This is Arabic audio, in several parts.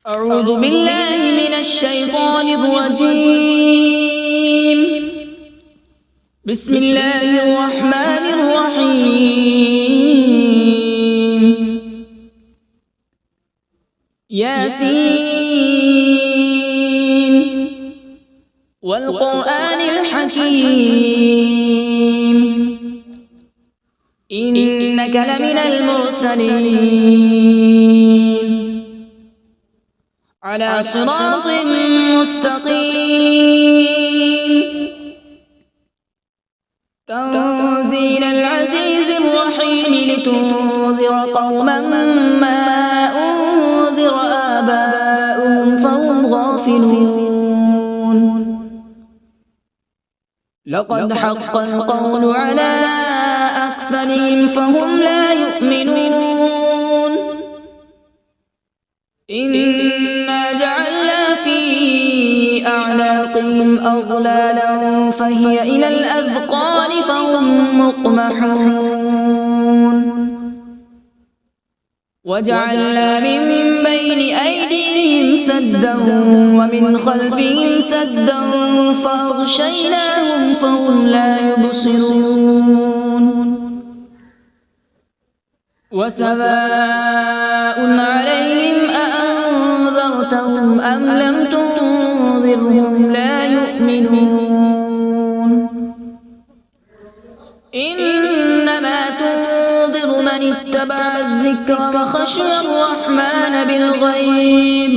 أعوذ بالله من الشيطان الرجيم. بسم الله الرحمن الرحيم. ياسين والقرآن الحكيم إنك لمن المرسلين على صراط مستقيم. تنزيل العزيز الرحيم لتنذر قوما ما أنذر آباؤهم فهم غافلون. لقد حق القول على أكثرهم فهم لا يؤمنون. إنا جعلنا في أعناقهم أغلالا فهي إلى الأذقان فهم مقمحون. وجعلنا من بين أيديهم سدا ومن خلفهم سدا فأغشيناهم فهم لا يبصرون. وسواء عليهم أأنذرتهم أم لم تنذرهم لا يؤمنون. إنما تنذر من اتبع الذكر وخشي الرحمن بالغيب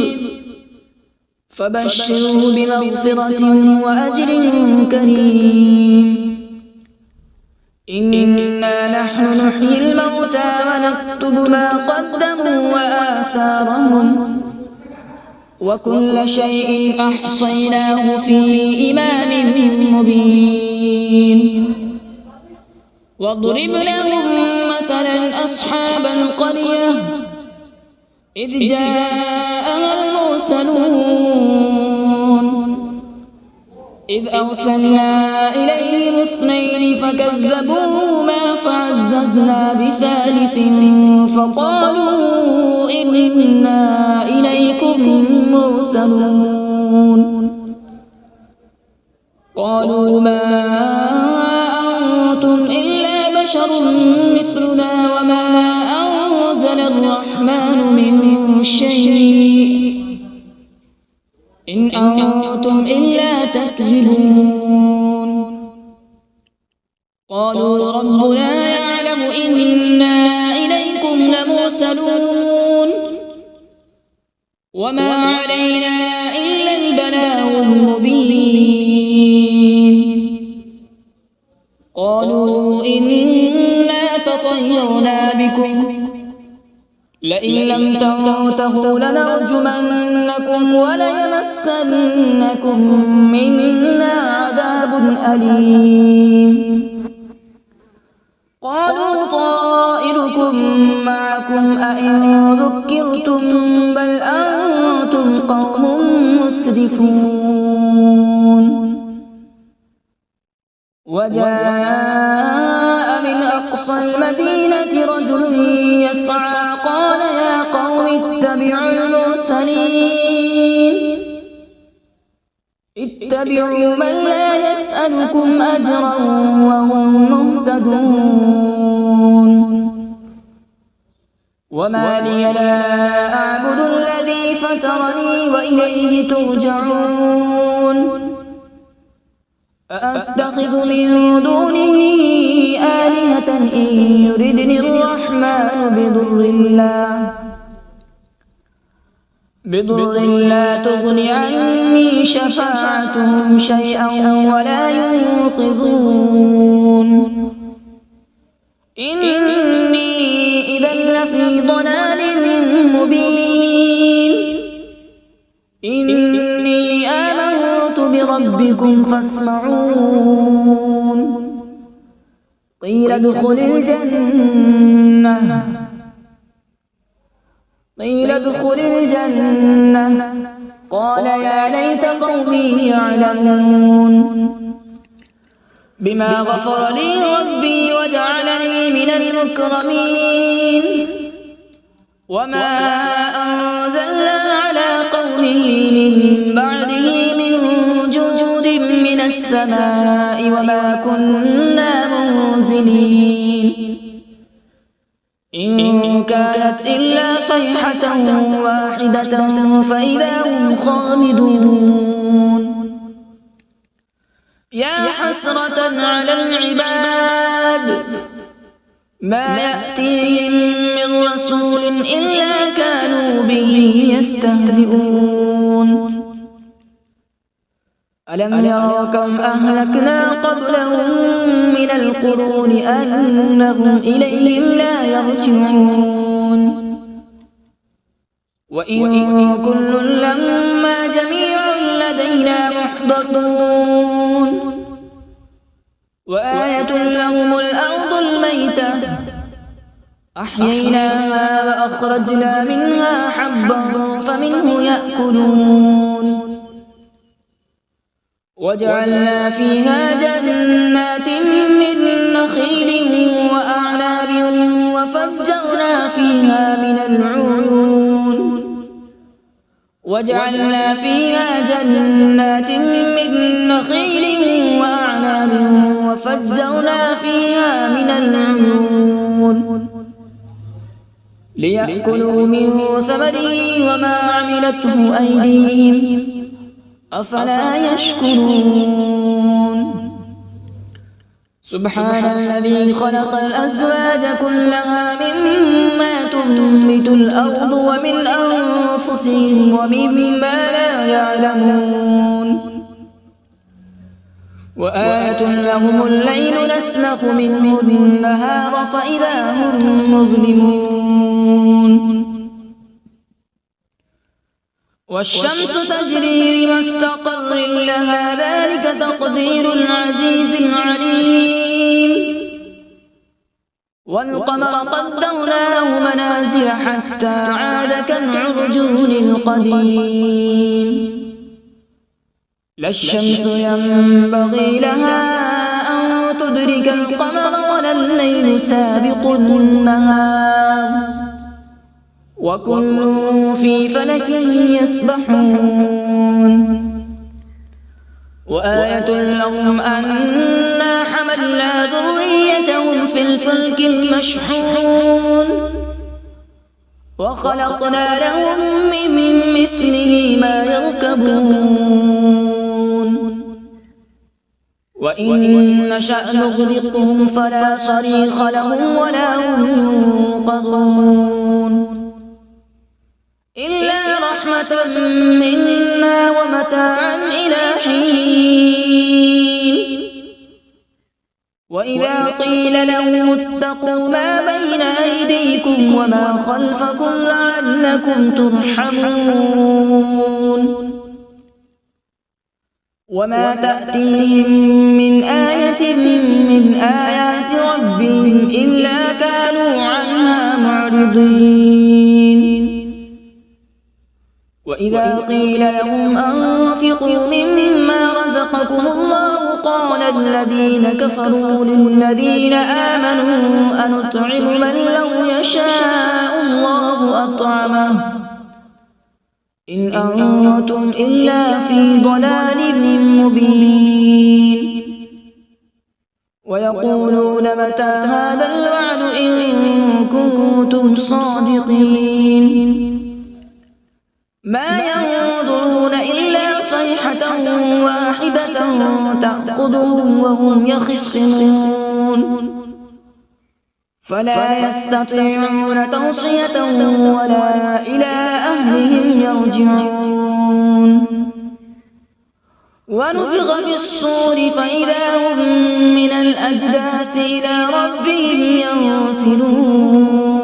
فبشره بمغفرة وأجر كريم. إنا نحن نحيي الموتى ونكتب ما قدموا وآثارهم وكل شيء أحصيناه في إمام مبين. واضرب لهم مثلا أصحاب القرية إذ جاءها المرسلون إذ أرسلنا إليهم اثنين فكذبوهما فعززنا بثالث فقالوا إنا إليكم مرسلون. قالوا ما أنتم إلا بشر مثلنا وما أنزل الرحمن من شيء إن أنتم إلا تكذبون. قالوا ربنا يعلم إنا إليكم لمرسلون وما علينا إلا البلاغ المبين. قالوا إنا تطيرنا بكم لئن لم تنتهوا لنرجمنكم وليمسنكم منا عذاب أليم. قالوا طائركم معكم أئن ذكرتم بل أنتم قوم مسرفون. وجاء من أقصى المدينة رجل يسعى قال يا قوم اتبعوا المرسلين اتبعوا من لا يسألكم أجرا وهم مهتدون. وما لي لا أعبد الذي فطرني وإليه ترجعون. أأتخذ من دونه آلهة إن يردني الرحمن بضر لا تغن عني شفاعتهم شيئا ولا ينقذون. إني إذا لفي ضلال مبين. إني آمنت بربكم فاسمعون. قيل ادخل الجنة قال يا ليت قومي يعلمون. بما غفر لي ربي وجعلني من المكرمين. وما أنزلنا على من بعده من جود من السماء وما كنا منزلين إن كانت إلا صيحة واحدة فإذا هم خامدون يا حسرة على العباد ما يأتيهم من رسول إلا كانوا به يستهزئون ألم يروا كم أهلكنا قبلهم من القرون أنهم إليهم لا يرجعون وإن كل لما جميع لدينا محضرون وآية لهم الأرض الميتة أحييناها وأخرجنا منها حبا فمنه يأكلون وجعلنا فيها جنات من نخيل وأعناب وفجرنا فيها من العيون وجعلنا فيها جنات من نخيل وأعناب وفجرنا فيها من العيون ليأكلوا من ثمره وما عملته أيديهم أفلا يشكرون سبحان الذي خلق الأزواج كلها مما تنبت الأرض ومن أنفسهم ومما لا يعلمون وآية لهم الليل نسلخ منه النهار فإذا هم مظلمون والشمس تجري لمستقر لها ذلك تقدير العزيز العليم والقمر قدرناه منازل حتى عاد كالعرجون القديم لا الشمس ينبغي لها أن تدرك القمر ولا الليل سابق النهار وكل في فلك يسبحون وآية لهم أنا حملنا ذريتهم في الفلك المشحون وخلقنا لهم من مثله ما يركبون وإن نشأ نغرقهم فلا صريخ لهم ولا هم ينقذون إلا رحمة منا ومتاعا إلى حين وإذا قيل لهم اتقوا ما بين أيديكم وما خلفكم لعلكم ترحمون وما تأتيهم من آية من آيات ربهم إلا كانوا عنها معرضين وإذا قيل لهم أنفقوا مما رزقكم الله قال الذين كفروا للذين آمنوا أنطعم من لو يشاء الله أطعمه إن أنتم إلا في ضلال مبين ويقولون متى هذا الوعد إن كنتم صادقين ما ينظرون إلا صيحة واحدة تأخذهم وهم يخصمون فلا يستطيعون توصية ولا إلى أهلهم يرجعون ونفخ في الصور فإذا هم من الأجداث إلى ربهم ينسلون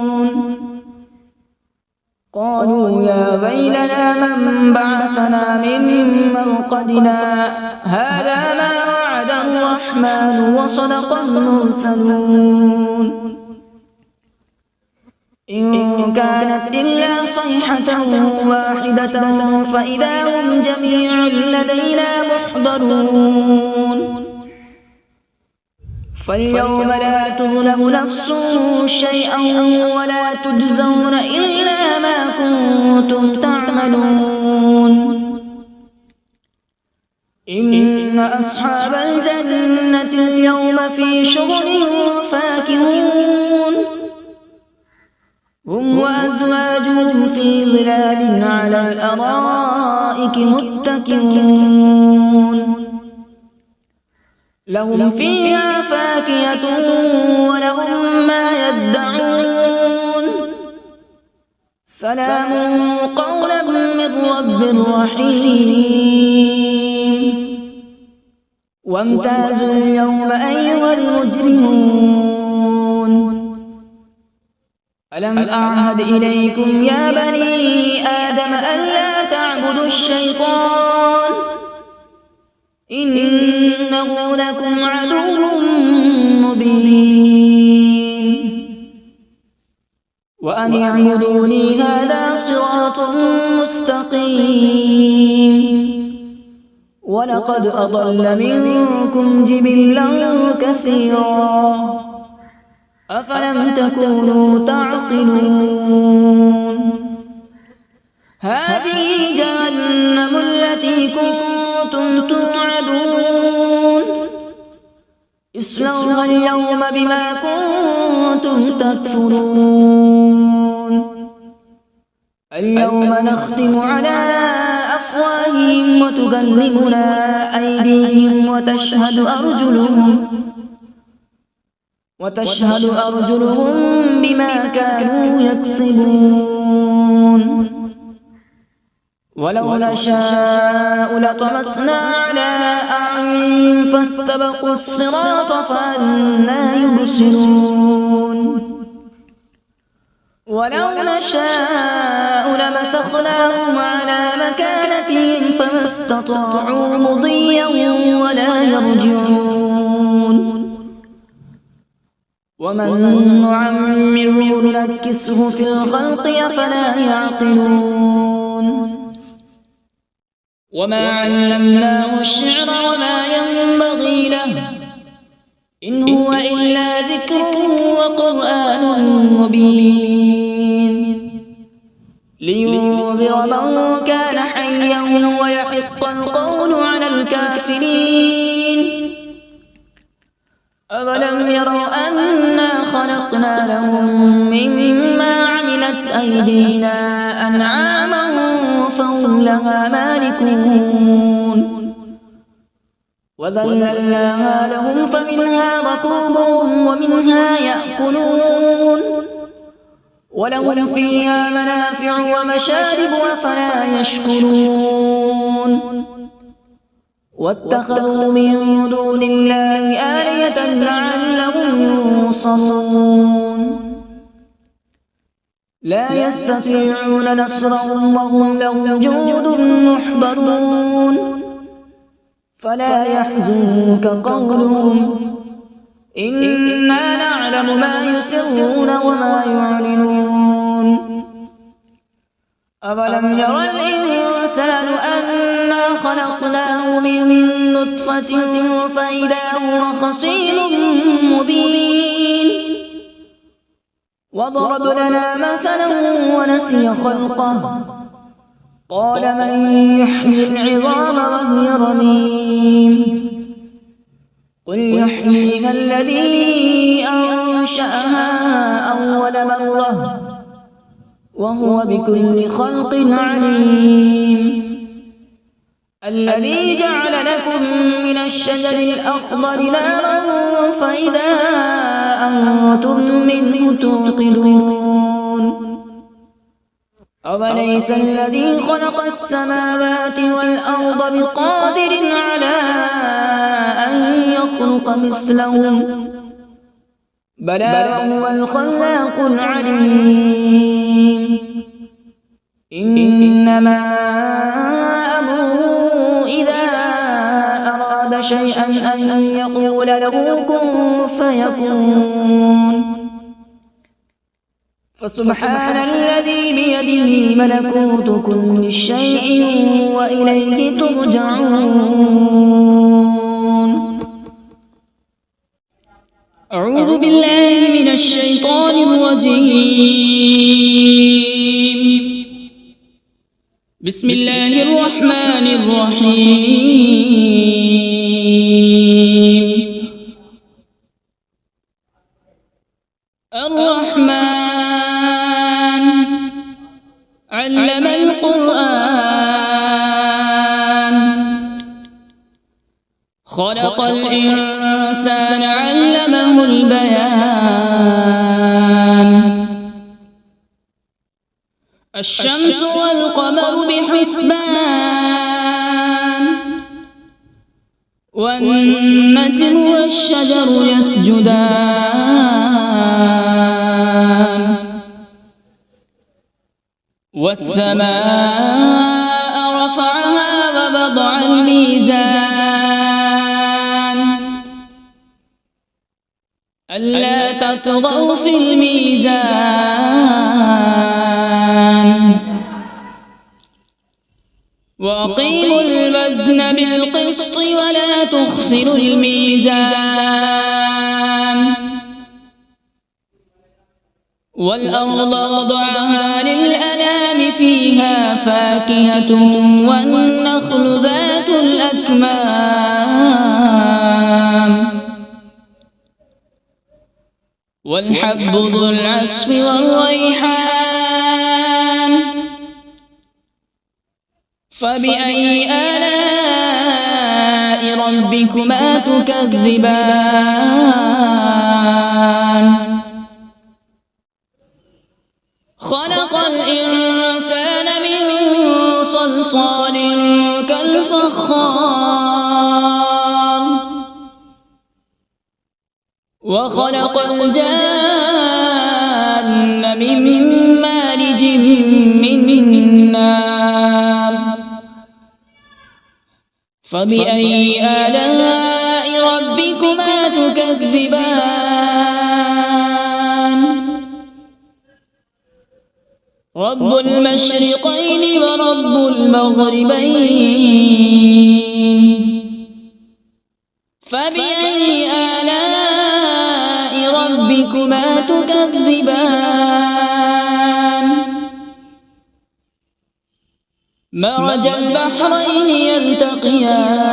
قالوا يا ويلنا من بعثنا من مرقدنا هذا ما وعد الرحمن وصدق المرسلون إن كانت إلا صيحة واحدة فإذا هم جميع لدينا محضرون فاليوم لا تظلم نفس شيئا ولا تجزون إلا ما كنتم تعملون إن أصحاب الجنة اليوم في شغل فاكهون هم وأزواجهم في ظلال على الأرائك متكئون لهم فيها فاكهة ولهم ما يدعون سلام قولا من رب رحيم وامتازوا اليوم أيها المجرمون ألم أعهد إليكم يا بني آدم ألا تعبدوا الشيطان إنه لكم عدو مبين وأن اعبدوني هذا صراط مستقيم ولقد أضل منكم جبلا كثيرا أفلم تكونوا تعقلون هذه جهنم التي كنتم توعدون اصلوها اليوم بما كنتم تكفرون اليوم نختم على أفواههم وتكلمنا أيديهم وتشهد أرجلهم بما كانوا يكسبون ولو نشاء لطمسنا على أعين فاستبقوا الصراط فأنى يبصرون ولو نشاء لمسخناهم على مكانتهم فما استطاعوا مضيا ولا يرجعون ومن نعمره ننكسه في الخلق أفلا يعقلون وما علمناه الشعر وما ينبغي له إن هو إلا ذكر وقرآن مبين لينذر من كان حيا ويحق القول على الكافرين أولم يروا أنا خلقنا لهم مما عملت أيدينا أنعاما فهم لها مالكون وذللناها لهم فمنها ركوبهم ومنها يأكلون ولهم فيها منافع ومشارب أفلا يشكرون واتخذوا من دون الله آلهة لعلهم ينصرون لا يستطيعون نصرهم وهم لهم جند محضرون فلا يحزنك قولهم إنا نعلم ما يسرون وما يعلنون أولم ير الإنسان أنا خلقناه من نطفة فإذا هو خصيم مبين وضرب لنا مثلا ونسي خلقه قال من يحيي العظام وهي رميم قل يحييها الذي أنشأها أول مرة وهو بكل خلق عليم الذي جعل لكم من الشجر الأخضر نارا فإذا أنتم منه توقدون أوليس الذي خلق السماوات والأرض بقادر على أن يخلق مثلهم بلى وهو الخلاق العليم إنما أمره إذا أراد شيئا أن يقول له كن فيكون فسبحان الذي بيده ملكوت كل شيء وإليه ترجعون أعوذ بالله من الشيطان الرجيم بسم الله الرحمن الرحيم. الرحمن علم القرآن، خلق الإنسان علمه البيان. الشمس والقمر بحسبان، والنجم والشجر يسجدان. والسماء رفعها ووضع الميزان، ألا تطغوا في الميزان. وأقيموا الوزن بالقسط ولا تخسروا الميزان. والأرض وضعها للأنام، فيها فاكهة والنخل ذات الأكمام، والحب ذو العصف والريحان. فبأي آلاء ربكما تكذبان؟ خلق الإنسان من صلصال كالفخار، وخلق الجان من مارج من نار. فبأي آلاء ربكما تكذبان؟ رب المشرقين ورب المغربين. فبأي آلاء ربكما تكذبان؟ مرج البحرين يلتقيان،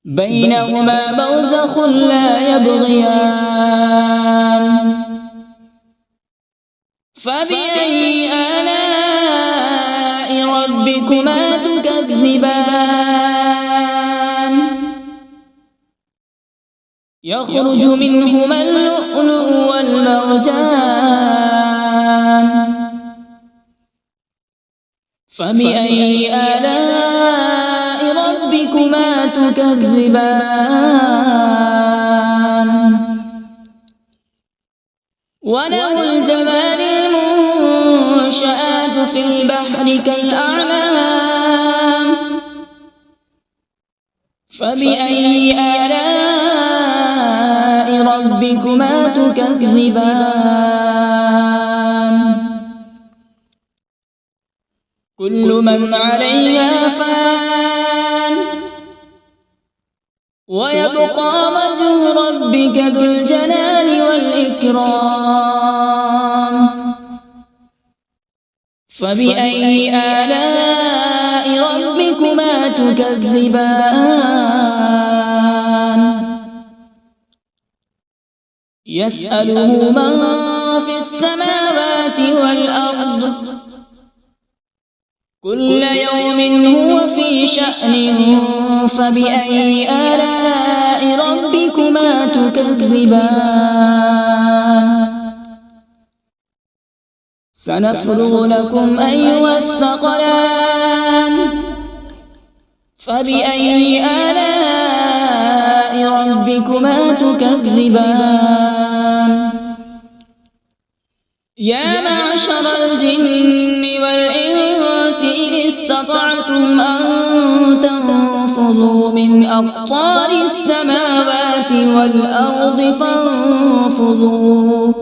بينهما برزخ لا يبغيان. فبأي آلاء ربكما تكذبان؟ يخرج منهما اللؤلؤ والمرجان. فبأي آلاء ربكما تكذبان؟ وله الجوار المنشآت في البحر كالأعلام. فبأي آلاء ربكما تكذبان؟ كل من عليها فان، ويبقى وجه ربك ذو الجلال والإكرام. فبأي آلاء ربكما تكذبان؟ يسأله من في السماوات والأرض، كل يوم هو في شأن. فبأي آلاء ربكما تكذبان؟ سنفرغ لكم أيها الثقلان. فبأي آلاء ربكما تكذبان؟ يا معشر الجن والإنس إن استطعتم أن تنفذوا من أقطار السماوات والأرض فانفذوا،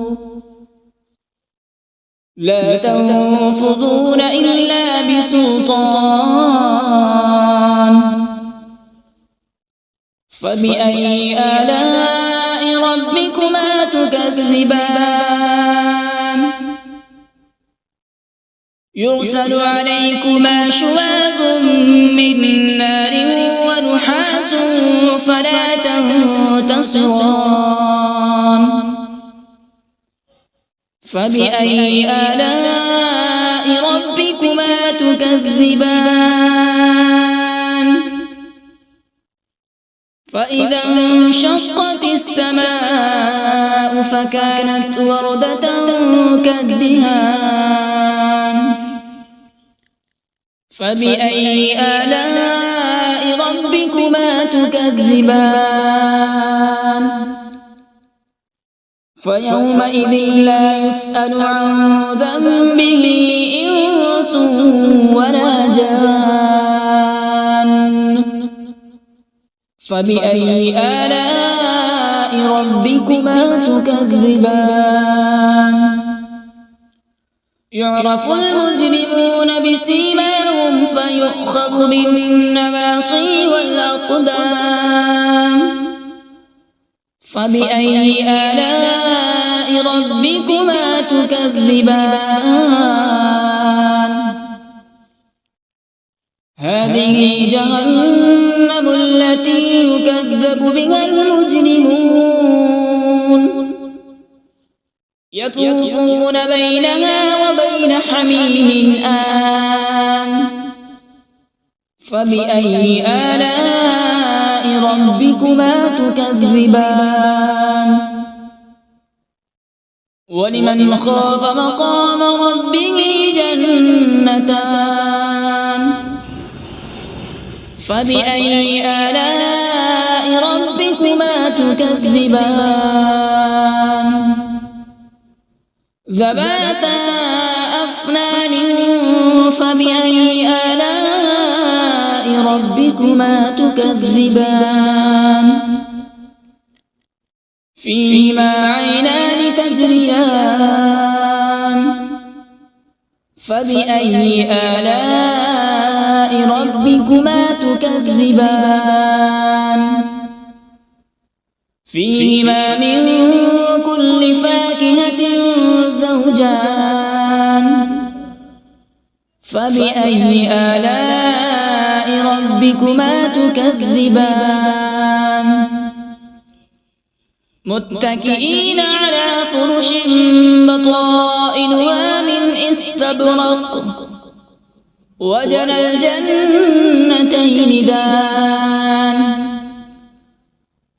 لا تنفذون إلا بسلطان. فبأي آلاء ربكما تكذبان؟ يرسل عليكما شواظ من نار ونحاس فلا تنتصران فبأي آلاء ربكما تكذبان فإذا انشقت السماء فكانت وردة كالدهان فبأي آلاء ربكما تكذبان فيومئذ لا يسأل عن ذنبه إنس ولا جان فبأي آلاء ربكما تكذبان يعرف المجرمون بسيماهم فيؤخذ بالنواصي والأقدام فبأي آلاء ربكما تكذبان هذه جهنم التي يكذب بها المجرمون يطوفون بينها وبين حميم آن فبأي آلاء ربكما تكذبان ولمن خاف مقام ربه جنتان فبأي آلاء ربكما تكذبان ذواتا أفنان فبأي آلاء ربكما تكذبان فيهما عينان تجريان فبأي آلاء ربكما تكذبان فيهما من كل فاكهة زوجان فبأي آلاء ربكما تكذبان متكئين على فرش بطائنها من استبرق وجنى الجنتين دان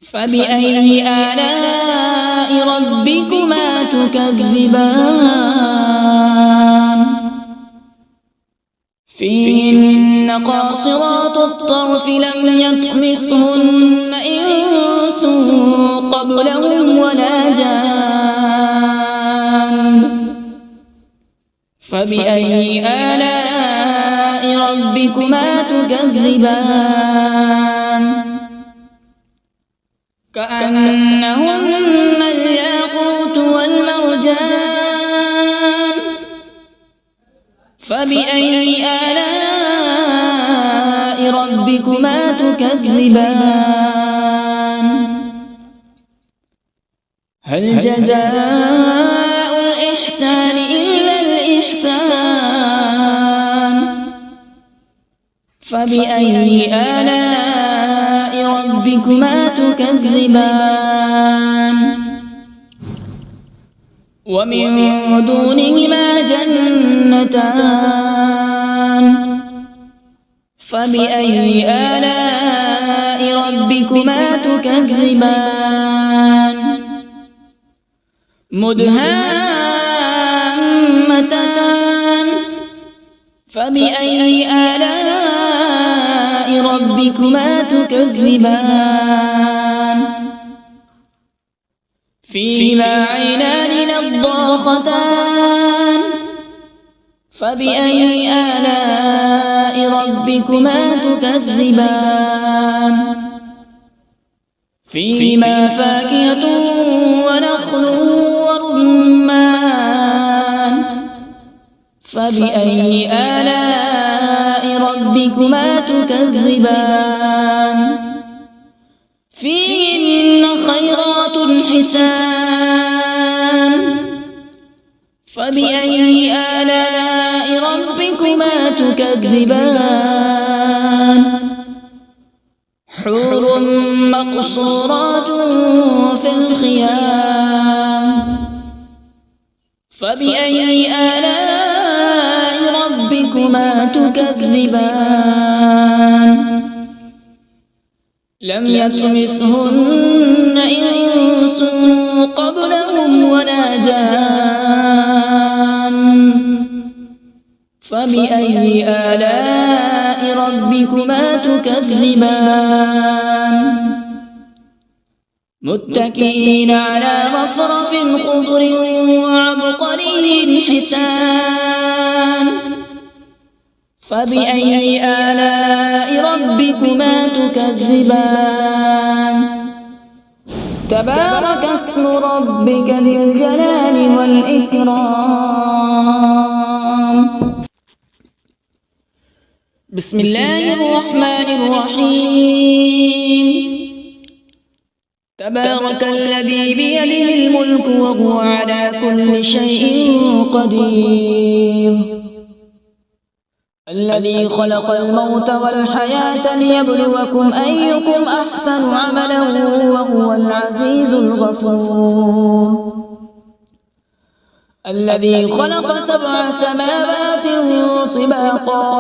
فبأي آلاء ربكما تكذبان فيهن قاصرات الطرف لم يطمثهن إنس قبلهم ولا جان فبأي آلاء ربكما تكذبان كأنهن الياقوت والمرجان فبأي آلاء ربكما تكذبان هل جزاء الإحسان إلا الإحسان فبأي آلاء ربكما تكذبان ومن دونهما جنتان فبأي آلاء ربكما تكذبان مدهامتان فبأي آلاء ربكما تكذبان فيهما عينان نضاختان فبأي آلاء ربكما تكذبان فيهما فاكهة ونخل ورمان فبأي آلاء ربكما تكذبان فيهن خيرات حسان فبأي آلاء ربكما ربكما تكذبان حور مقصورات في الخيام فبأي آلاء ربكما تكذبان لم يطمثهن إنس قبلهم ولا جان فبأي آلاء ربكما تكذبان متكئين على رفرف خضر وعبقري حسان فبأي آلاء ربكما تكذبان تبارك اسم ربك ذي الجلال والإكرام بسم الله الرحمن الرحيم تبارك الذي بيده الملك وهو على كل شيء قدير الذي خلق الموت والحياة ليبلوكم أيكم أحسن عملا وهو العزيز الغفور الذي خلق 7 سماوات طباقا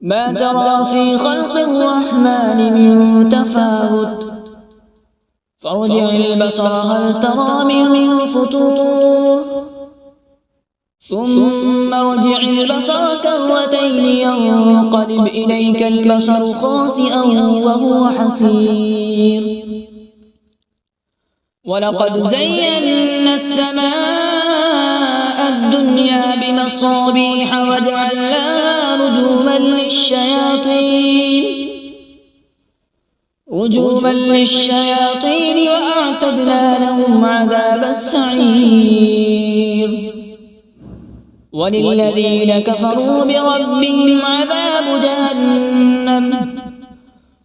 ما ترى في خلق الرحمن من تفاوت فارجع البصر هل ترى من فطور ثم ارجع البصر كرتين ينقلب إليك البصر خاسئا وهو حسير ولقد زينا السماء الدنيا بمصابيح وجعلناها رجوما للشياطين وأعتدنا لهم عذاب السعير وللذين كفروا بربهم عذاب جهنم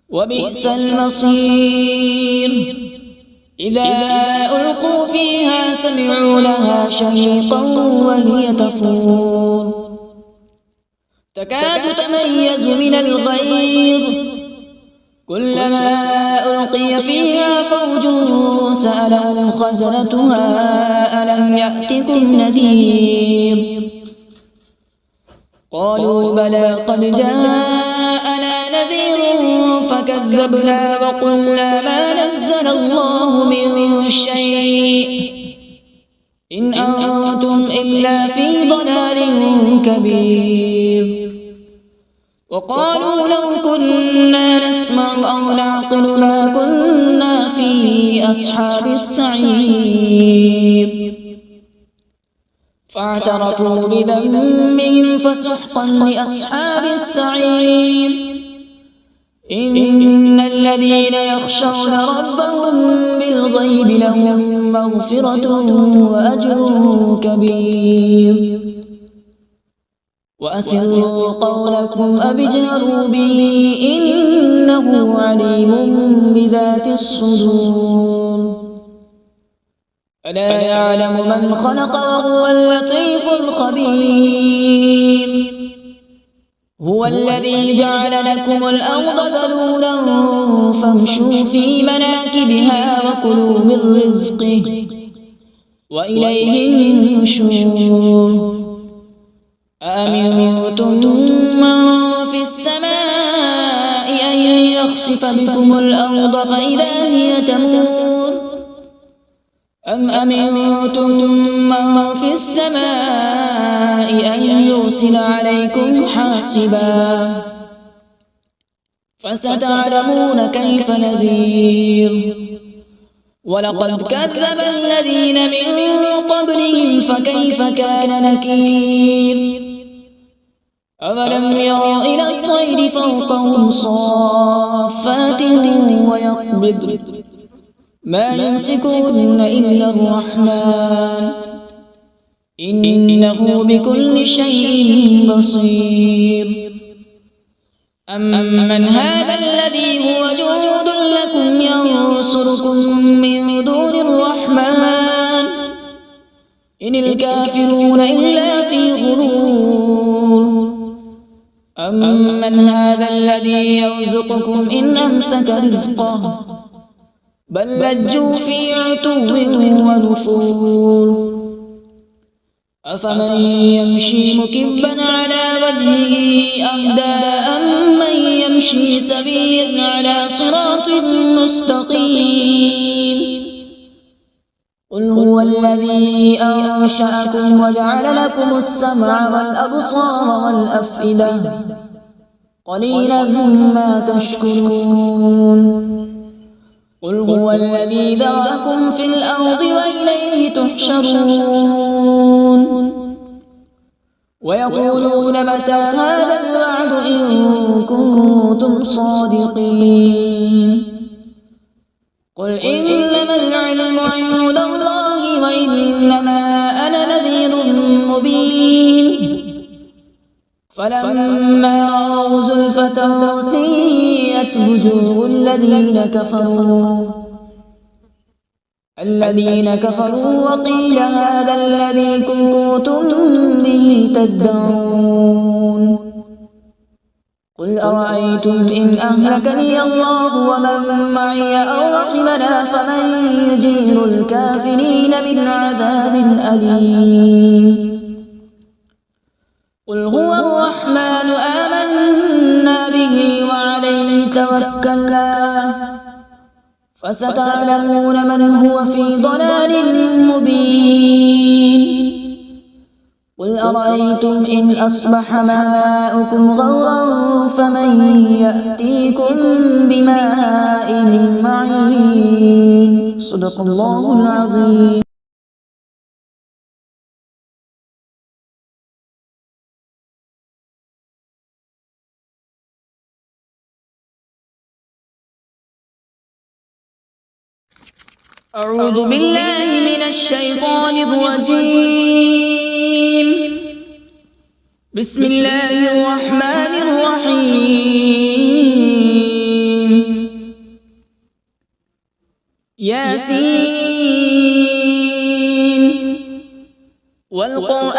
وبئس المصير إذا ألقوا فيها سمعوا لها شهيقا وهي تفور تكاد تميز من الغيظ كلما ألقي فيها فوج سألهم خزنتها ألم يأتكم نذير قالوا بلى قد جاءنا نذير فكذبنا وقلنا ما نزل الله من شيء إن أنتم إلا في ضلال كبير وقالوا لو كنا نسمع أو نعقل ما كنا في أصحاب السعير فاعترفوا بذنبهم فسحقا لأصحاب السعير إن الذين يخشون ربهم بالغيب لهم مغفرة وأجر كبير وأسروا قولكم أو اجهروا به إنه عليم بذات الصدور ألا يعلم من خلق وهو اللطيف الخبير هو الذي جعل لكم الأرض ذلولا فامشوا في مناكبها وكلوا من رزقه وإليه النشور أأمنتم من في السماء أن يخسف بكم الأرض فإذا هي تمور أم أمنتم من في السماء أن يرسل عليكم حاصبا فستعلمون كيف نذير ولقد كذب الذين من قبلهم فكيف كان نكير أولم يروا إلى الطير فوقهم صافات ويقبض ما يمسكون إلا الرحمن إنه بكل شيء بصير أمن هذا الذي هو جند لكم ينصركم من دون الرحمن إن الكافرون إلا في غرور أمن هذا الذي يرزقكم إن أمسك رزقه بل لجوا في عتو ونفور أفمن يمشي مكبا على وجهه أهدى أمن يمشي سويا على صراط مستقيم قل هو الذي أنشأكم وجعل لكم السمع والأبصار والأفئدة قليلا ما تشكرون قل هو الذي ذرأكم في الأرض وإليه تحشرون ويقولون متى هذا الوعد إن كنتم صادقين قل إنما العلم عند الله وإنما أنا نذير مبين فلما رأوا زلفة سيئت وجوه الذين كفروا وقيل هذا الذي كنتم به تدعون قل أرأيتم إن أهلكني الله ومن معي أو رحمنا فمن يجير الكافرين من عذاب أليم قل هو الرحمن آمنا به وعليه توكلنا فستعلمون من هو في ضلال مبين قل أرأيتم إن أصبح ماؤكم غورا فمن يأتيكم بماء معين صدق الله العظيم. أعوذ بالله من الشيطان الرجيم. بسم الله الرحمن الرحيم. ياسين والقرآن